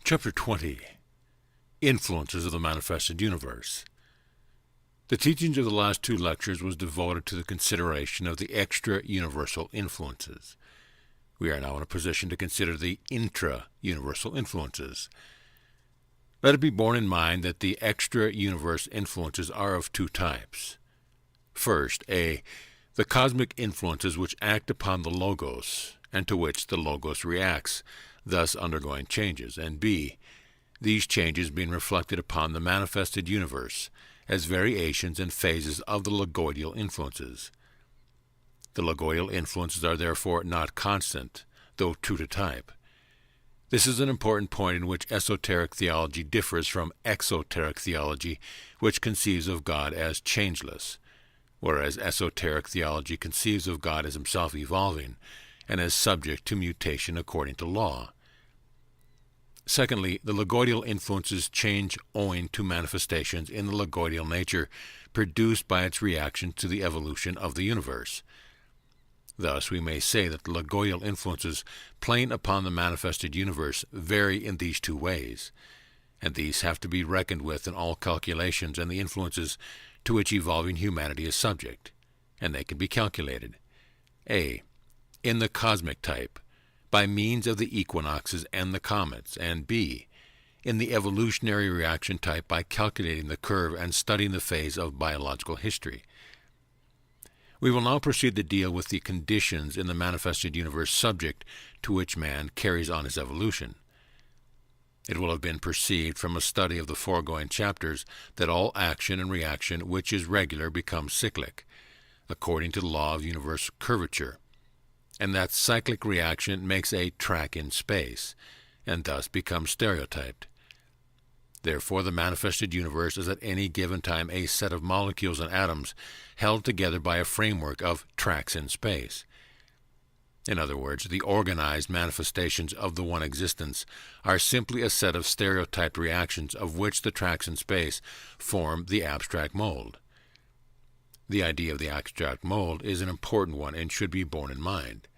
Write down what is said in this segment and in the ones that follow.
Chapter 20. Influences of the Manifested Universe. The teachings of the last two lectures was devoted to the consideration of the extra-universal influences. We are now in a position to consider the intra-universal influences. Let it be borne in mind that the extra-universe influences are of two types. First, the cosmic influences which act upon the Logos, and to which the Logos reacts, thus undergoing changes, and B, these changes being reflected upon the manifested universe as variations and phases of the logoidal influences. The logoidal influences are therefore not constant, though true to type. This is an important point in which esoteric theology differs from exoteric theology, which conceives of God as changeless, whereas esoteric theology conceives of God as himself evolving and as subject to mutation according to law. Secondly, the logoidal influences change owing to manifestations in the logoidal nature produced by its reaction to the evolution of the universe. Thus, we may say that the logoidal influences playing upon the manifested universe vary in these two ways, and these have to be reckoned with in all calculations and the influences to which evolving humanity is subject, and they can be calculated. A. In the cosmic type, by means of the equinoxes and the comets, and B. in the evolutionary reaction type by calculating the curve and studying the phase of biological history. We will now proceed to deal with the conditions in the manifested universe subject to which man carries on his evolution. It will have been perceived from a study of the foregoing chapters that all action and reaction which is regular becomes cyclic, according to the law of universe curvature, and that cyclic reaction makes a track in space, and thus becomes stereotyped. Therefore, the manifested universe is at any given time a set of molecules and atoms held together by a framework of tracks in space. In other words, the organized manifestations of the one existence are simply a set of stereotyped reactions of which the tracks in space form the abstract mold. The idea of the abstract mold is an important one and should be borne in mind.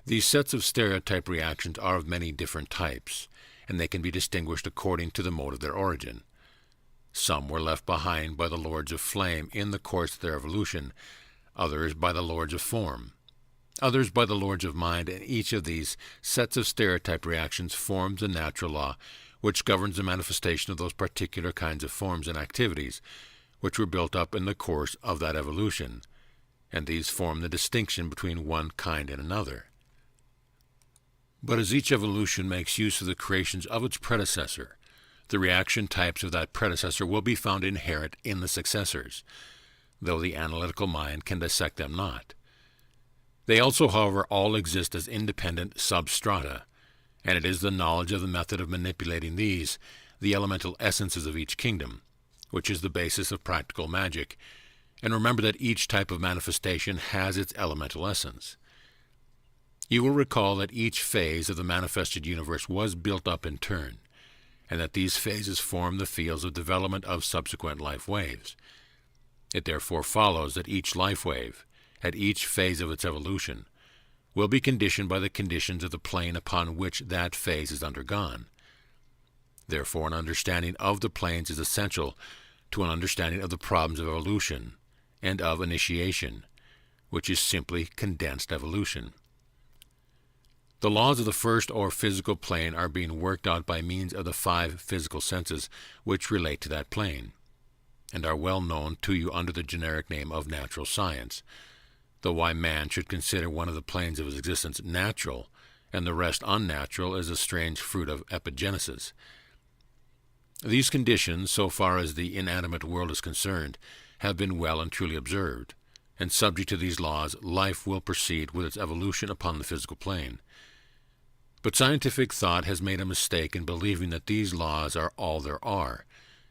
These sets of stereotype reactions are of many different types, and they can be distinguished according to the mode of their origin. Some were left behind by the lords of flame in the course of their evolution, others by the lords of form, others by the lords of mind, and each of these sets of stereotype reactions forms a natural law which governs the manifestation of those particular kinds of forms and activities which were built up in the course of that evolution, and these form the distinction between one kind and another. But as each evolution makes use of the creations of its predecessor, the reaction types of that predecessor will be found inherent in the successors, though the analytical mind can dissect them not. They also, however, all exist as independent substrata, and it is the knowledge of the method of manipulating these, the elemental essences of each kingdom, which is the basis of practical magic, and remember that each type of manifestation has its elemental essence. You will recall that each phase of the manifested universe was built up in turn, and that these phases form the fields of development of subsequent life waves. It therefore follows that each life wave, at each phase of its evolution, will be conditioned by the conditions of the plane upon which that phase is undergone. Therefore, an understanding of the planes is essential to an understanding of the problems of evolution and of initiation, which is simply condensed evolution. The laws of the first or physical plane are being worked out by means of the 5 physical senses which relate to that plane, and are well known to you under the generic name of natural science, though why man should consider one of the planes of his existence natural and the rest unnatural is a strange fruit of epigenesis. These conditions, so far as the inanimate world is concerned, have been well and truly observed, and subject to these laws, life will proceed with its evolution upon the physical plane. But scientific thought has made a mistake in believing that these laws are all there are,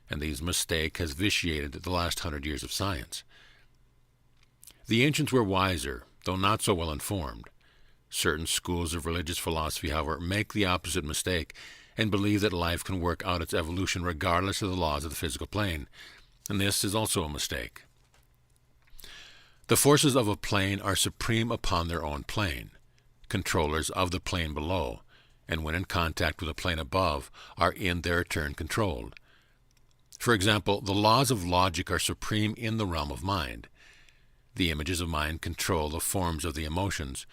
and this mistake has vitiated the last 100 years of science. The ancients were wiser, though not so well informed. Certain schools of religious philosophy, however, make the opposite mistake and believe that life can work out its evolution regardless of the laws of the physical plane, and this is also a mistake. The forces of a plane are supreme upon their own plane, controllers of the plane below, and when in contact with the plane above, are in their turn controlled. For example, the laws of logic are supreme in the realm of mind. The images of mind control the forms of the emotions,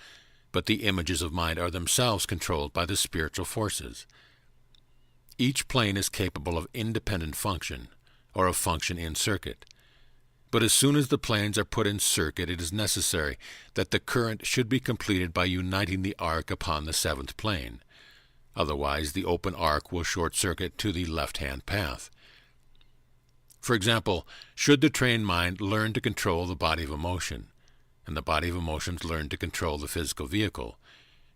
but the images of mind are themselves controlled by the spiritual forces. Each plane is capable of independent function, or of function in circuit. But as soon as the planes are put in circuit, it is necessary that the current should be completed by uniting the arc upon the seventh plane. Otherwise, the open arc will short-circuit to the left-hand path. For example, should the trained mind learn to control the body of emotion, and the body of emotions learn to control the physical vehicle,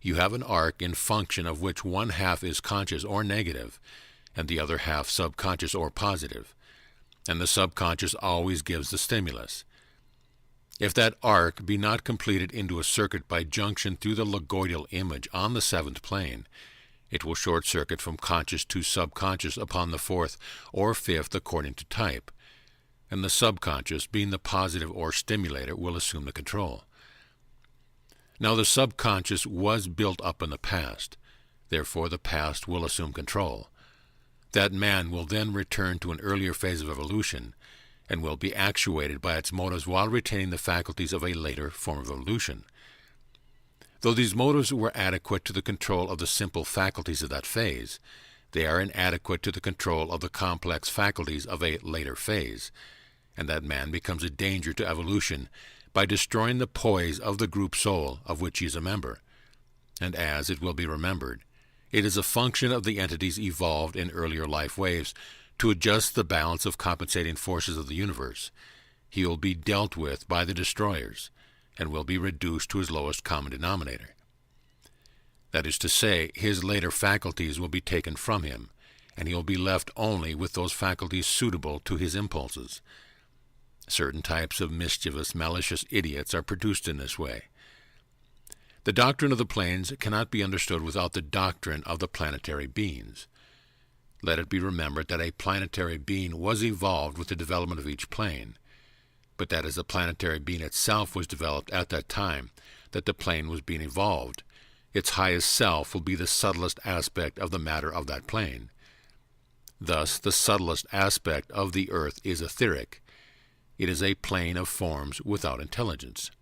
you have an arc in function of which one half is conscious or negative, and the other half subconscious or positive, and the subconscious always gives the stimulus. If that arc be not completed into a circuit by junction through the logoidal image on the seventh plane, it will short-circuit from conscious to subconscious upon the fourth or fifth according to type, and the subconscious, being the positive or stimulator, will assume the control. Now the subconscious was built up in the past, therefore the past will assume control. That man will then return to an earlier phase of evolution, and will be actuated by its motives while retaining the faculties of a later form of evolution. Though these motives were adequate to the control of the simple faculties of that phase, they are inadequate to the control of the complex faculties of a later phase, and that man becomes a danger to evolution by destroying the poise of the group soul of which he is a member. And as it will be remembered, it is a function of the entities evolved in earlier life waves to adjust the balance of compensating forces of the universe. He will be dealt with by the destroyers, and will be reduced to his lowest common denominator. That is to say, his later faculties will be taken from him, and he will be left only with those faculties suitable to his impulses. Certain types of mischievous, malicious idiots are produced in this way. The doctrine of the planes cannot be understood without the doctrine of the planetary beings. Let it be remembered that a planetary being was evolved with the development of each plane, but that as the planetary being itself was developed at that time that the plane was being evolved, its highest self will be the subtlest aspect of the matter of that plane. Thus, the subtlest aspect of the earth is etheric. It is a plane of forms without intelligence.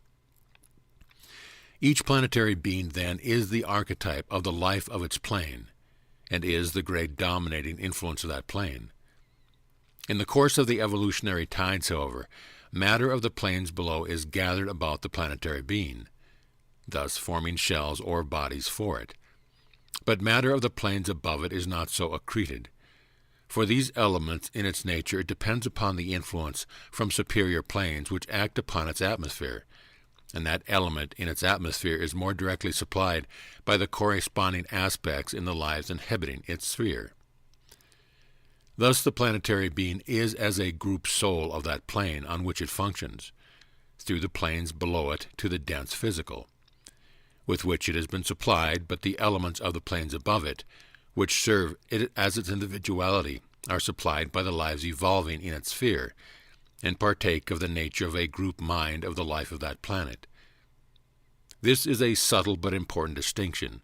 Each planetary being, then, is the archetype of the life of its plane, and is the great dominating influence of that plane. In the course of the evolutionary tides, however, matter of the planes below is gathered about the planetary being, thus forming shells or bodies for it. But matter of the planes above it is not so accreted. For these elements in its nature it depends upon the influence from superior planes which act upon its atmosphere, and that element in its atmosphere is more directly supplied by the corresponding aspects in the lives inhabiting its sphere. Thus the planetary being is as a group soul of that plane on which it functions, through the planes below it to the dense physical, with which it has been supplied, but the elements of the planes above it, which serve it as its individuality, are supplied by the lives evolving in its sphere, and partake of the nature of a group mind of the life of that planet. This is a subtle but important distinction,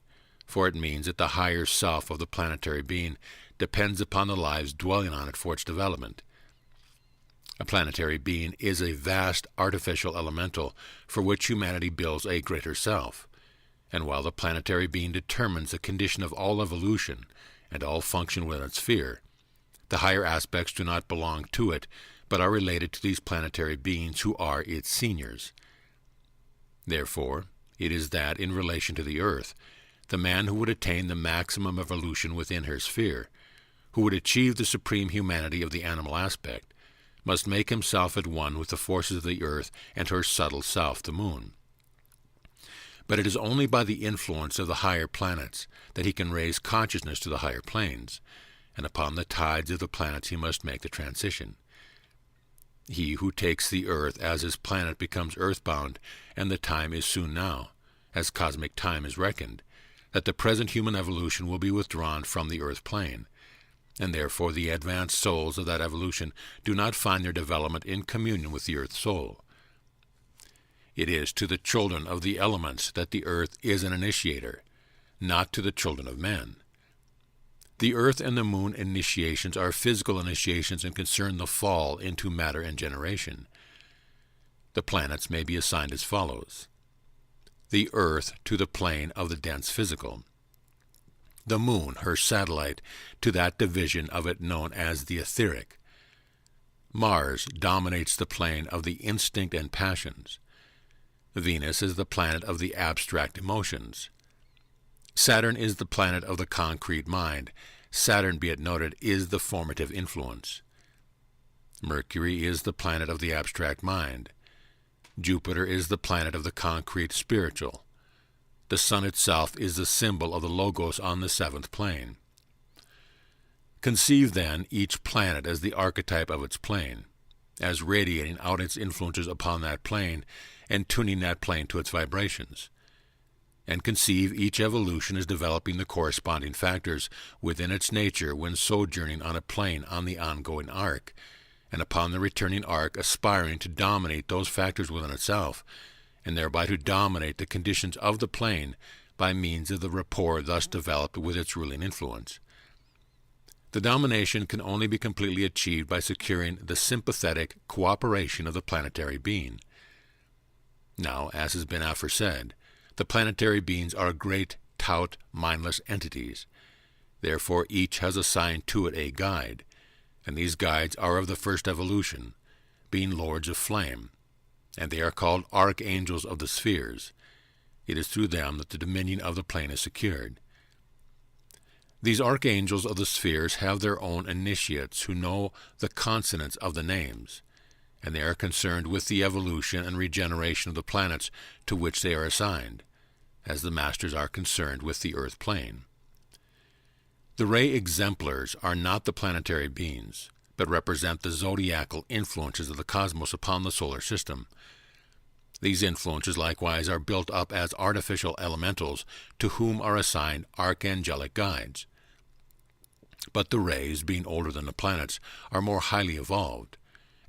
for it means that the higher self of the planetary being depends upon the lives dwelling on it for its development. A planetary being is a vast artificial elemental for which humanity builds a greater self, and while the planetary being determines the condition of all evolution and all function within its sphere, the higher aspects do not belong to it, but are related to these planetary beings who are its seniors. Therefore, it is that, in relation to the earth, the man who would attain the maximum evolution within her sphere, who would achieve the supreme humanity of the animal aspect, must make himself at one with the forces of the earth and her subtle self, the moon. But it is only by the influence of the higher planets that he can raise consciousness to the higher planes, and upon the tides of the planets he must make the transition. He who takes the earth as his planet becomes earthbound, and the time is soon now, as cosmic time is reckoned, that the present human evolution will be withdrawn from the earth plane, and therefore the advanced souls of that evolution do not find their development in communion with the earth soul. It is to the children of the elements that the earth is an initiator, not to the children of men. The earth and the moon initiations are physical initiations and concern the fall into matter and generation. The planets may be assigned as follows: the earth to the plane of the dense physical, the moon, her satellite, to that division of it known as the etheric. Mars dominates the plane of the instinct and passions. Venus is the planet of the abstract emotions. Saturn is the planet of the concrete mind. Saturn, be it noted, is the formative influence. Mercury is the planet of the abstract mind. Jupiter is the planet of the concrete spiritual. The sun itself is the symbol of the Logos on the seventh plane. Conceive, then, each planet as the archetype of its plane, as radiating out its influences upon that plane and tuning that plane to its vibrations. And conceive each evolution as developing the corresponding factors within its nature when sojourning on a plane on the ongoing arc, and upon the returning arc aspiring to dominate those factors within itself, and thereby to dominate the conditions of the plane by means of the rapport thus developed with its ruling influence. The domination can only be completely achieved by securing the sympathetic cooperation of the planetary being. Now, as has been aforesaid, the planetary beings are great, tout, mindless entities. Therefore each has assigned to it a guide, and these guides are of the first evolution, being lords of flame, and they are called archangels of the spheres. It is through them that the dominion of the plane is secured. These archangels of the spheres have their own initiates who know the consonants of the names, and they are concerned with the evolution and regeneration of the planets to which they are assigned, as the masters are concerned with the earth plane. The ray exemplars are not the planetary beings, but represent the zodiacal influences of the cosmos upon the solar system. These influences likewise are built up as artificial elementals to whom are assigned archangelic guides. But the rays, being older than the planets, are more highly evolved,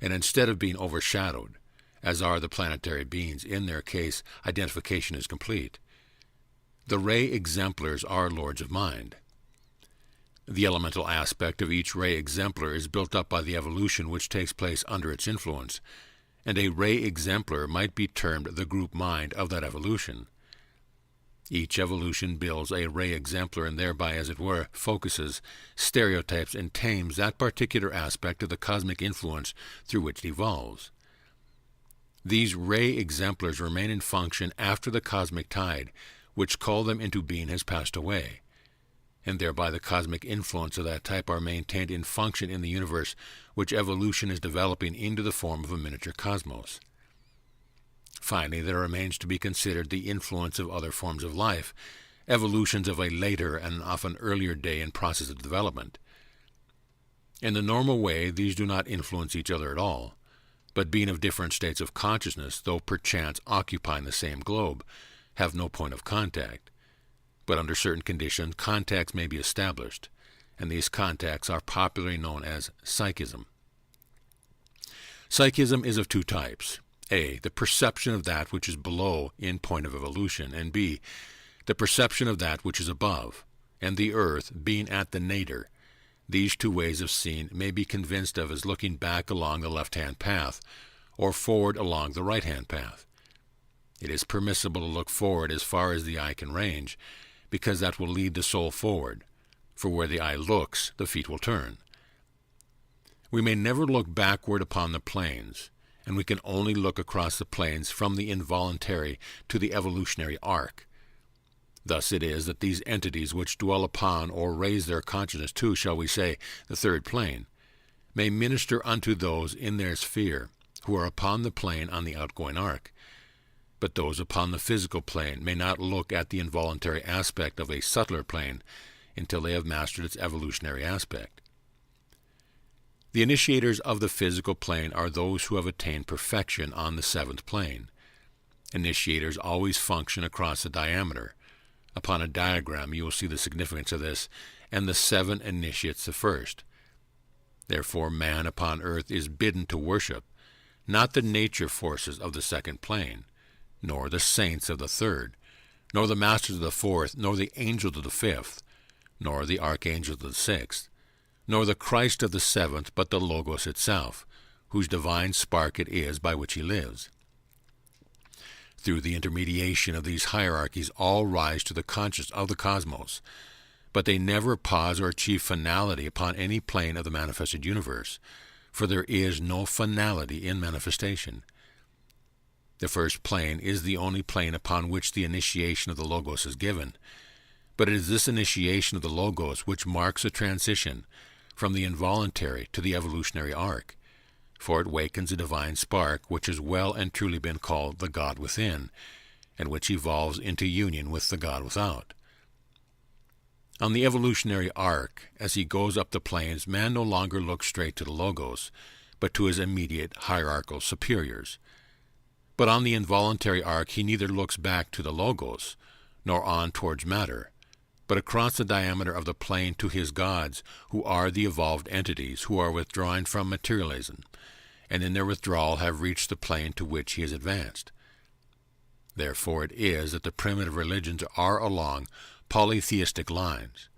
and instead of being overshadowed, as are the planetary beings, in their case identification is complete. The ray exemplars are lords of mind. The elemental aspect of each ray exemplar is built up by the evolution which takes place under its influence, and a ray exemplar might be termed the group mind of that evolution. Each evolution builds a ray exemplar and thereby, as it were, focuses, stereotypes, and tames that particular aspect of the cosmic influence through which it evolves. These ray exemplars remain in function after the cosmic tide, which called them into being, has passed away, and thereby the cosmic influence of that type are maintained in function in the universe which evolution is developing into the form of a miniature cosmos. Finally, there remains to be considered the influence of other forms of life, evolutions of a later and often earlier day and process of development. In the normal way, these do not influence each other at all, but being of different states of consciousness, though perchance occupying the same globe, have no point of contact. But under certain conditions, contacts may be established, and these contacts are popularly known as psychism. Psychism is of two types: A, the perception of that which is below in point of evolution, and B, the perception of that which is above, and the earth being at the nadir. These two ways of seeing may be convinced of as looking back along the left-hand path, or forward along the right-hand path. It is permissible to look forward as far as the eye can range, because that will lead the soul forward, for where the eye looks, the feet will turn. We may never look backward upon the planes, and we can only look across the planes from the involuntary to the evolutionary arc. Thus it is that these entities which dwell upon or raise their consciousness to, shall we say, the third plane, may minister unto those in their sphere who are upon the plane on the outgoing arc. But those upon the physical plane may not look at the involuntary aspect of a subtler plane until they have mastered its evolutionary aspect. The initiators of the physical plane are those who have attained perfection on the seventh plane. Initiators always function across the diameter. Upon a diagram you will see the significance of this, and the seven initiates the first. Therefore man upon earth is bidden to worship, not the nature forces of the second plane, nor the saints of the third, nor the masters of the fourth, nor the angels of the fifth, nor the archangels of the sixth, nor the Christ of the seventh, but the Logos itself, whose divine spark it is by which he lives. Through the intermediation of these hierarchies, all rise to the consciousness of the cosmos, but they never pause or achieve finality upon any plane of the manifested universe, for there is no finality in manifestation. The first plane is the only plane upon which the initiation of the Logos is given, but it is this initiation of the Logos which marks a transition from the involuntary to the evolutionary arc, for it wakens a divine spark which has well and truly been called the God within, and which evolves into union with the God without. On the evolutionary arc, as he goes up the planes, man no longer looks straight to the Logos, but to his immediate hierarchical superiors. But on the involuntary arc, he neither looks back to the Logos, nor on towards matter, but across the diameter of the plane to his gods, who are the evolved entities who are withdrawing from materialism, and in their withdrawal have reached the plane to which he has advanced. Therefore it is that the primitive religions are along polytheistic lines.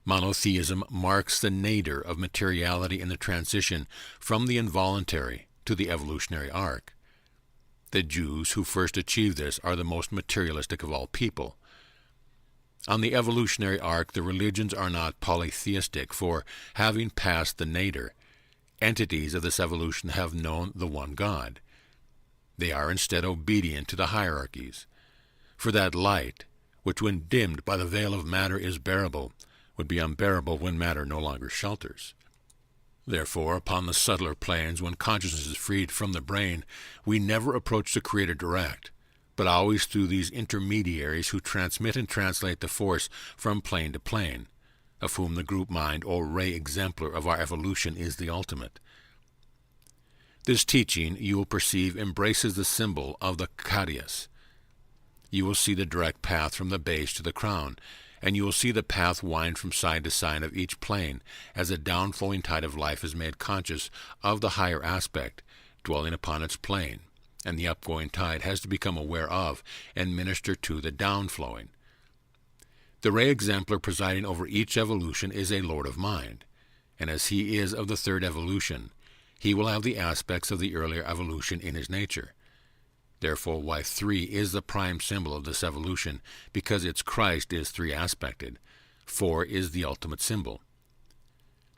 Monotheism marks the nadir of materiality in the transition from the involuntary to the evolutionary arc. The Jews who first achieved this are the most materialistic of all people. On the evolutionary arc, the religions are not polytheistic, for, having passed the nadir, entities of this evolution have known the one God. They are instead obedient to the hierarchies, for that light, which when dimmed by the veil of matter is bearable, would be unbearable when matter no longer shelters. Therefore, upon the subtler planes, when consciousness is freed from the brain, we never approach the Creator direct, but always through these intermediaries who transmit and translate the force from plane to plane, of whom the group mind or ray exemplar of our evolution is the ultimate. This teaching, you will perceive, embraces the symbol of the Kadias. You will see the direct path from the base to the crown, and you will see the path wind from side to side of each plane as the downflowing tide of life is made conscious of the higher aspect, dwelling upon its plane, and the upgoing tide has to become aware of and minister to the downflowing. The ray exemplar presiding over each evolution is a Lord of Mind, and as he is of the third evolution, he will have the aspects of the earlier evolution in his nature. Therefore, why 3 is the prime symbol of this evolution, because its Christ is 3-aspected. 4 is the ultimate symbol.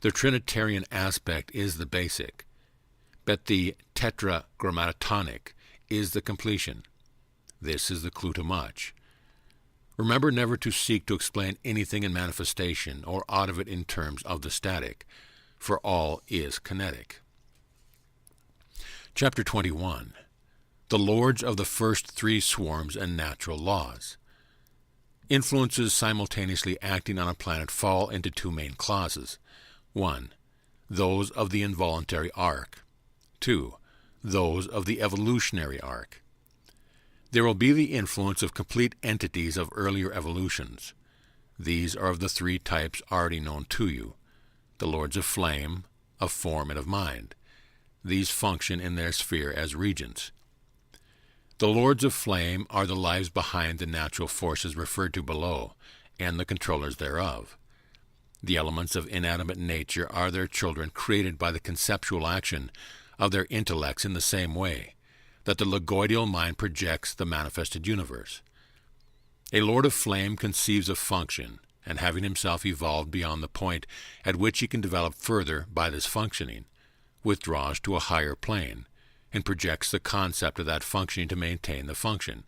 The Trinitarian aspect is the basic, but the tetragrammatonic is the completion. This is the clue to much. Remember never to seek to explain anything in manifestation or out of it in terms of the static, for all is kinetic. Chapter 21. The Lords of the First 3 Swarms and Natural Laws. Influences simultaneously acting on a planet fall into 2 main clauses. 1. Those of the involuntary arc. 2. Those of the evolutionary arc. There will be the influence of complete entities of earlier evolutions. These are of the 3 types already known to you, the Lords of Flame, of Form, and of Mind. These function in their sphere as regents. The Lords of Flame are the lives behind the natural forces referred to below, and the controllers thereof. The elements of inanimate nature are their children created by the conceptual action of their intellects in the same way that the logoidal mind projects the manifested universe. A Lord of Flame conceives of function, and having himself evolved beyond the point at which he can develop further by this functioning, withdraws to a higher plane, and projects the concept of that functioning to maintain the function.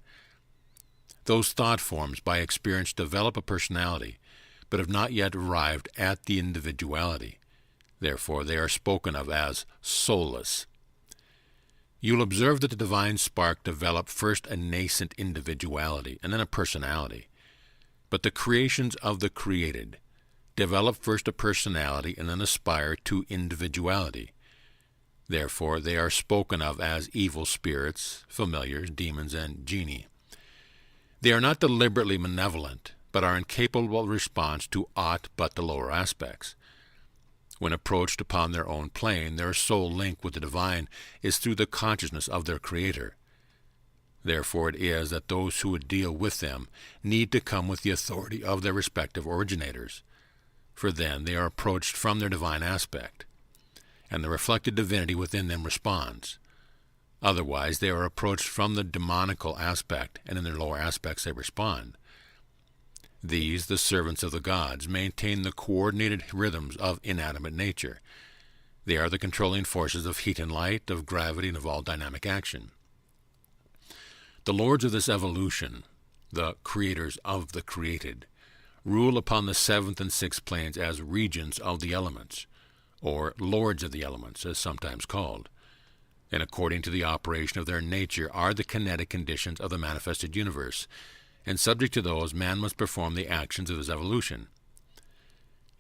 Those thought forms by experience develop a personality, but have not yet arrived at the individuality. Therefore they are spoken of as soulless. You'll observe that the divine spark developed first a nascent individuality and then a personality. But the creations of the created develop first a personality and then aspire to individuality. Therefore they are spoken of as evil spirits, familiars, demons, and genii. They are not deliberately malevolent, but are incapable of response to aught but the lower aspects. When approached upon their own plane, their sole link with the divine is through the consciousness of their Creator. Therefore it is that those who would deal with them need to come with the authority of their respective originators, for then they are approached from their divine aspect, and the reflected divinity within them responds. Otherwise they are approached from the demonical aspect, and in their lower aspects they respond. These, the servants of the gods, maintain the coordinated rhythms of inanimate nature. They are the controlling forces of heat and light, of gravity, and of all dynamic action. The lords of this evolution, the creators of the created, rule upon the seventh and sixth planes as regents of the elements, or lords of the elements, as sometimes called, and according to the operation of their nature are the kinetic conditions of the manifested universe, and subject to those man must perform the actions of his evolution.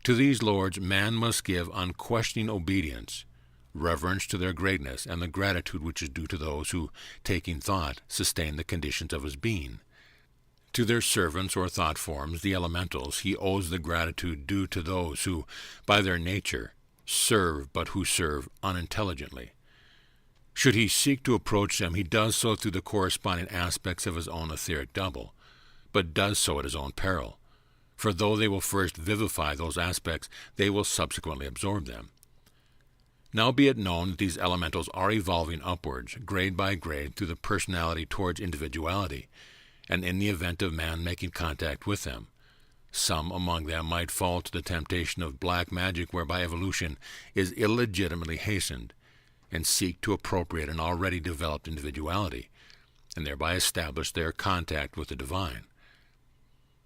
To these lords man must give unquestioning obedience, reverence to their greatness, and the gratitude which is due to those who, taking thought, sustain the conditions of his being. To their servants or thought forms, the elementals, he owes the gratitude due to those who, by their nature, serve, but who serve unintelligently. Should he seek to approach them, he does so through the corresponding aspects of his own etheric double, but does so at his own peril. For though they will first vivify those aspects, they will subsequently absorb them. Now be it known that these elementals are evolving upwards, grade by grade, through the personality towards individuality, and in the event of man making contact with them, some among them might fall to the temptation of black magic whereby evolution is illegitimately hastened, and seek to appropriate an already developed individuality, and thereby establish their contact with the divine.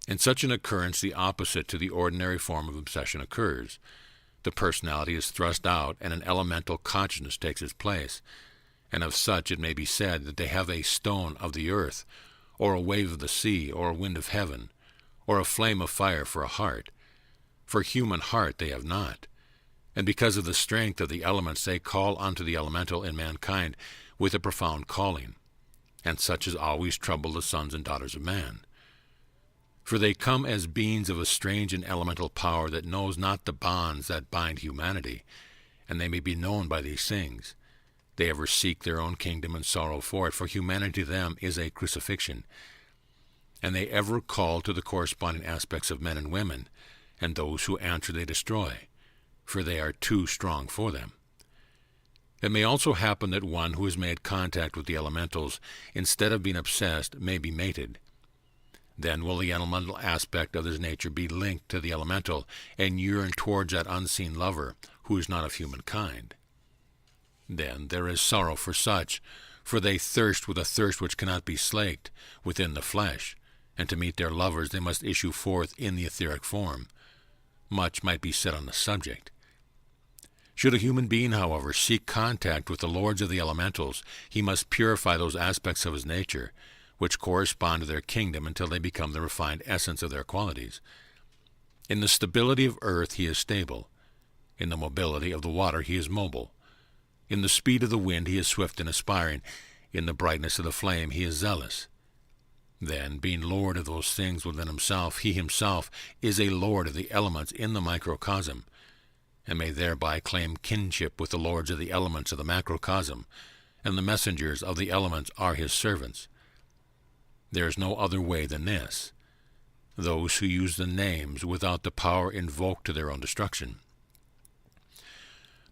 In such an occurrence, the opposite to the ordinary form of obsession occurs. The personality is thrust out, and an elemental consciousness takes its place, and of such it may be said that they have a stone of the earth, or a wave of the sea, or a wind of heaven, or a flame of fire for a heart. For human heart they have not, and because of the strength of the elements they call unto the elemental in mankind with a profound calling, and such as always trouble the sons and daughters of man. For they come as beings of a strange and elemental power that knows not the bonds that bind humanity, and they may be known by these things. They ever seek their own kingdom and sorrow for it, for humanity to them is a crucifixion. And they ever call to the corresponding aspects of men and women, and those who answer they destroy, for they are too strong for them. It may also happen that one who has made contact with the elementals, instead of being obsessed, may be mated. Then will the elemental aspect of his nature be linked to the elemental, and yearn towards that unseen lover, who is not of humankind. Then there is sorrow for such, for they thirst with a thirst which cannot be slaked within the flesh, and to meet their lovers they must issue forth in the etheric form. Much might be said on the subject. Should a human being, however, seek contact with the lords of the elementals, he must purify those aspects of his nature which correspond to their kingdom until they become the refined essence of their qualities. In the stability of earth he is stable. In the mobility of the water he is mobile. In the speed of the wind he is swift and aspiring. In the brightness of the flame he is zealous. Then, being lord of those things within himself, he himself is a lord of the elements in the microcosm, and may thereby claim kinship with the lords of the elements of the macrocosm, and the messengers of the elements are his servants. There is no other way than this. Those who use the names without the power invoke to their own destruction.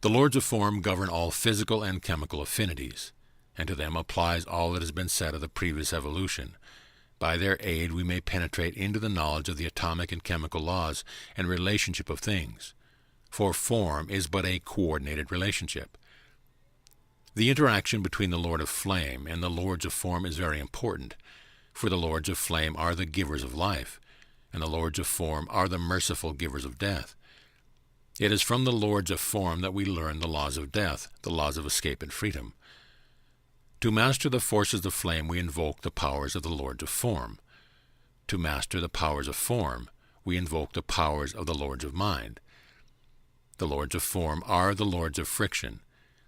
The lords of form govern all physical and chemical affinities, and to them applies all that has been said of the previous evolution. By their aid we may penetrate into the knowledge of the atomic and chemical laws and relationship of things, for form is but a coordinated relationship. The interaction between the Lord of Flame and the lords of form is very important, for the lords of flame are the givers of life, and the lords of form are the merciful givers of death. It is from the lords of form that we learn the laws of death, the laws of escape and freedom. To master the forces of flame we invoke the powers of the lords of form. To master the powers of form we invoke the powers of the lords of mind. The lords of form are the lords of friction.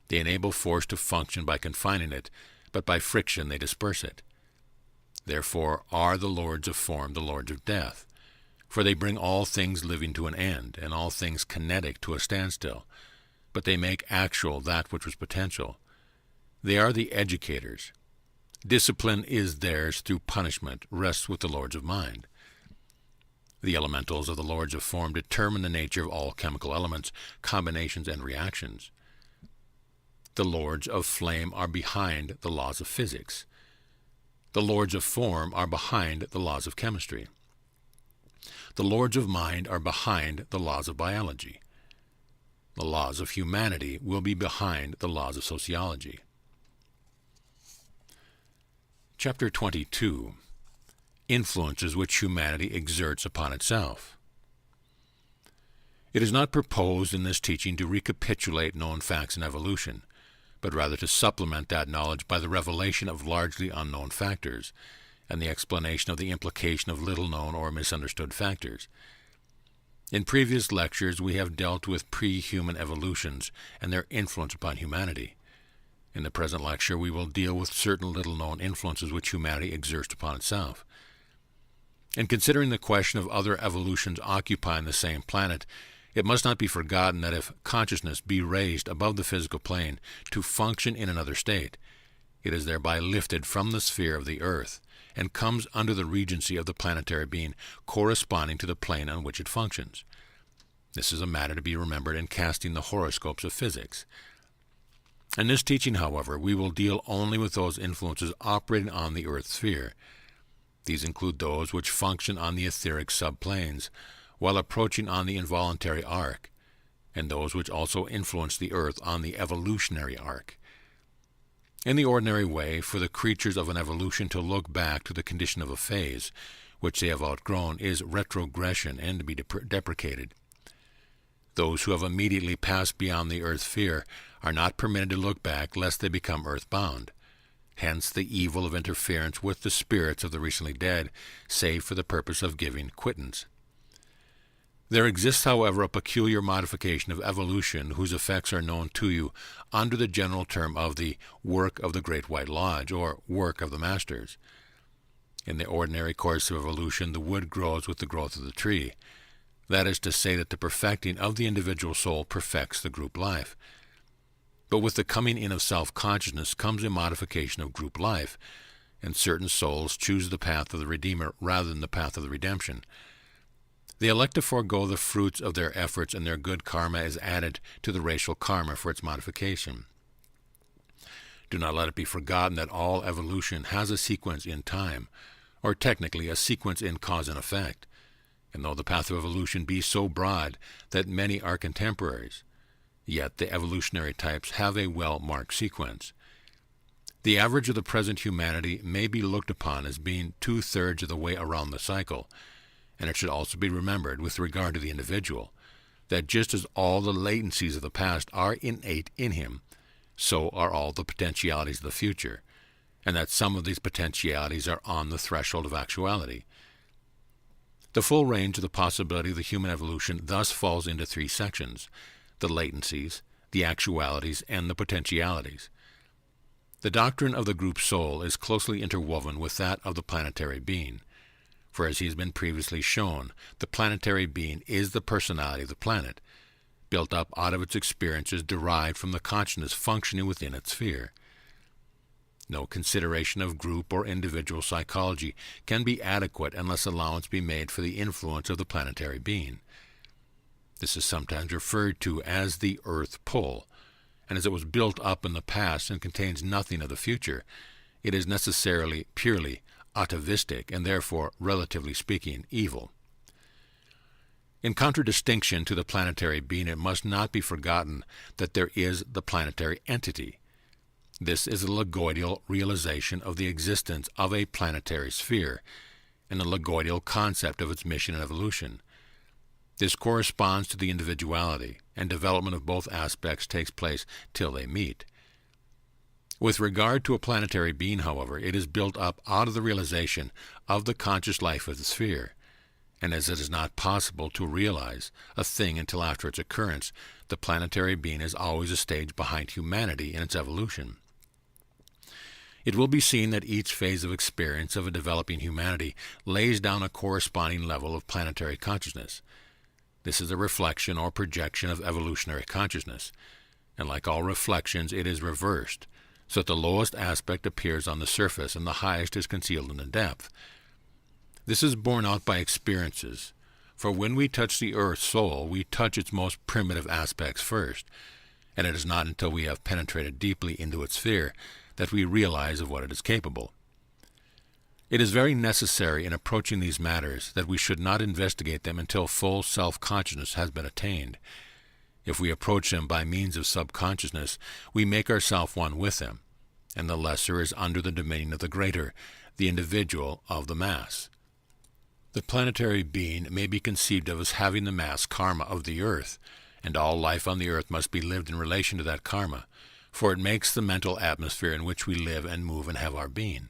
They enable force to function by confining it, but by friction they disperse it. Therefore are the lords of form the lords of death, for they bring all things living to an end, and all things kinetic to a standstill, but they make actual that which was potential. They are the educators, Discipline is theirs through punishment, rests with the lords of mind. The elementals of the lords of form determine the nature of all chemical elements, combinations, and reactions. The lords of flame are behind the laws of physics. The lords of form are behind the laws of chemistry. The lords of mind are behind the laws of biology. The laws of humanity will be behind the laws of sociology. Chapter 22. Influences which humanity exerts upon itself. It is not proposed in this teaching to recapitulate known facts in evolution, but rather to supplement that knowledge by the revelation of largely unknown factors, and the explanation of the implication of little-known or misunderstood factors. In previous lectures, we have dealt with pre-human evolutions and their influence upon humanity. In the present lecture, we will deal with certain little-known influences which humanity exerts upon itself. In considering the question of other evolutions occupying the same planet, it must not be forgotten that if consciousness be raised above the physical plane to function in another state, it is thereby lifted from the sphere of the earth, and comes under the regency of the planetary being corresponding to the plane on which it functions. This is a matter to be remembered in casting the horoscopes of physics. In this teaching, however, we will deal only with those influences operating on the earth sphere. These include those which function on the etheric subplanes, while approaching on the involuntary arc, and those which also influence the earth on the evolutionary arc. In the ordinary way, for the creatures of an evolution to look back to the condition of a phase, which they have outgrown, is retrogression and to be deprecated. Those who have immediately passed beyond the earth sphere are not permitted to look back lest they become earthbound. Hence the evil of interference with the spirits of the recently dead, save for the purpose of giving quittance. There exists, however, a peculiar modification of evolution whose effects are known to you under the general term of the work of the Great White Lodge, or work of the Masters. In the ordinary course of evolution, the wood grows with the growth of the tree. That is to say that the perfecting of the individual soul perfects the group life. But with the coming in of self-consciousness comes a modification of group life, and certain souls choose the path of the Redeemer rather than the path of the redemption. They elect to forego the fruits of their efforts, and their good karma is added to the racial karma for its modification. Do not let it be forgotten that all evolution has a sequence in time, or technically a sequence in cause and effect. And though the path of evolution be so broad that many are contemporaries, yet the evolutionary types have a well-marked sequence. The average of the present humanity may be looked upon as being 2/3 of the way around the cycle, and it should also be remembered, with regard to the individual, that just as all the latencies of the past are innate in him, so are all the potentialities of the future, and that some of these potentialities are on the threshold of actuality. The full range of the possibility of the human evolution thus falls into 3 sections: the latencies, the actualities, and the potentialities. The doctrine of the group soul is closely interwoven with that of the planetary being. For as has been previously shown, the planetary being is the personality of the planet, built up out of its experiences derived from the consciousness functioning within its sphere. No consideration of group or individual psychology can be adequate unless allowance be made for the influence of the planetary being. This is sometimes referred to as the earth pull, and as it was built up in the past and contains nothing of the future, it is necessarily purely atavistic, and therefore, relatively speaking, evil. In contradistinction to the planetary being, it must not be forgotten that there is the planetary entity. This is a logoidal realization of the existence of a planetary sphere, and a logoidal concept of its mission and evolution. This corresponds to the individuality, and development of both aspects takes place till they meet. With regard to a planetary being, however, it is built up out of the realization of the conscious life of the sphere, and as it is not possible to realize a thing until after its occurrence, the planetary being is always a stage behind humanity in its evolution. It will be seen that each phase of experience of a developing humanity lays down a corresponding level of planetary consciousness. This is a reflection or projection of evolutionary consciousness, and like all reflections, it is reversed, so that the lowest aspect appears on the surface and the highest is concealed in the depth. This is borne out by experiences, for when we touch the earth soul, we touch its most primitive aspects first, and it is not until we have penetrated deeply into its sphere that we realize of what it is capable. It is very necessary in approaching these matters that we should not investigate them until full self-consciousness has been attained. If we approach them by means of subconsciousness, we make ourselves one with them, and the lesser is under the dominion of the greater, the individual of the mass. The planetary being may be conceived of as having the mass karma of the earth, and all life on the earth must be lived in relation to that karma, for it makes the mental atmosphere in which we live and move and have our being.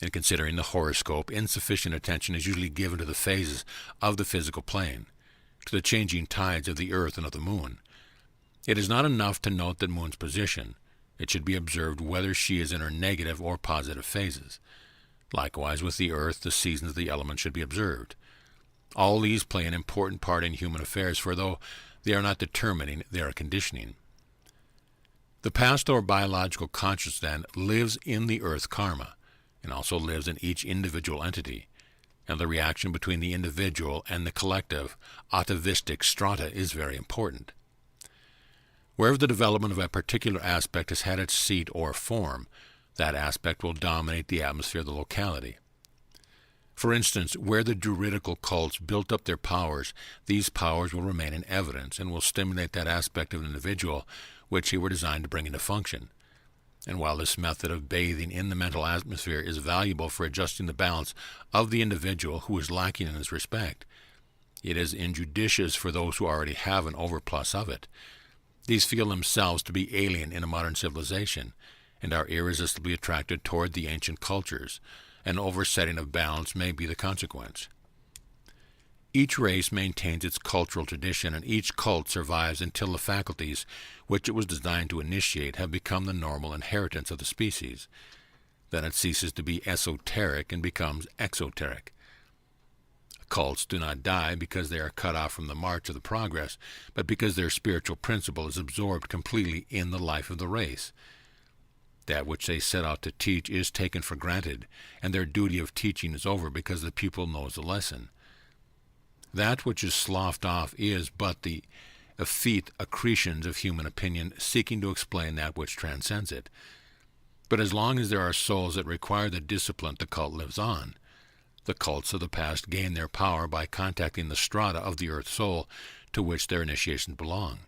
In considering the horoscope, insufficient attention is usually given to the phases of the physical plane, to the changing tides of the earth and of the moon. It is not enough to note the moon's position. It should be observed whether she is in her negative or positive phases. Likewise, with the earth, the seasons of the elements should be observed. All these play an important part in human affairs, for though they are not determining, they are conditioning. The past or biological consciousness, then, lives in the earth karma, and also lives in each individual entity, and the reaction between the individual and the collective atavistic strata is very important. Wherever the development of a particular aspect has had its seat or form, that aspect will dominate the atmosphere of the locality. For instance, where the Druidical cults built up their powers, these powers will remain in evidence and will stimulate that aspect of an individual which they were designed to bring into function. And while this method of bathing in the mental atmosphere is valuable for adjusting the balance of the individual who is lacking in this respect, it is injudicious for those who already have an overplus of it. These feel themselves to be alien in a modern civilization, and are irresistibly attracted toward the ancient cultures. An oversetting of balance may be the consequence. Each race maintains its cultural tradition, and each cult survives until the faculties which it was designed to initiate have become the normal inheritance of the species. Then it ceases to be esoteric and becomes exoteric. Cults do not die because they are cut off from the march of the progress, but because their spiritual principle is absorbed completely in the life of the race. That which they set out to teach is taken for granted, and their duty of teaching is over because the pupil knows the lesson. That which is sloughed off is but the effete accretions of human opinion seeking to explain that which transcends it. But as long as there are souls that require the discipline, the cult lives on. The cults of the past gain their power by contacting the strata of the earth soul to which their initiations belong.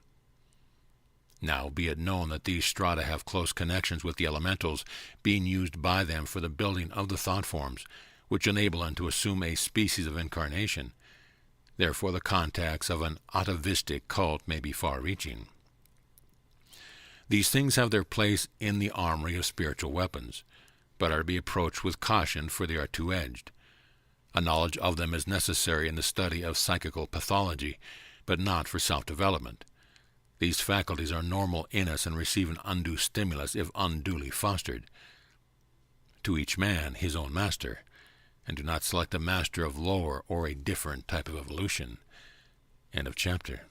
Now be it known that these strata have close connections with the elementals being used by them for the building of the thought forms, which enable them to assume a species of incarnation. Therefore the contacts of an atavistic cult may be far-reaching. These things have their place in the armory of spiritual weapons, but are to be approached with caution, for they are two-edged. A knowledge of them is necessary in the study of psychical pathology, but not for self-development. These faculties are normal in us and receive an undue stimulus if unduly fostered. To each man his own master, and do not select a master of lower or a different type of evolution. End of chapter.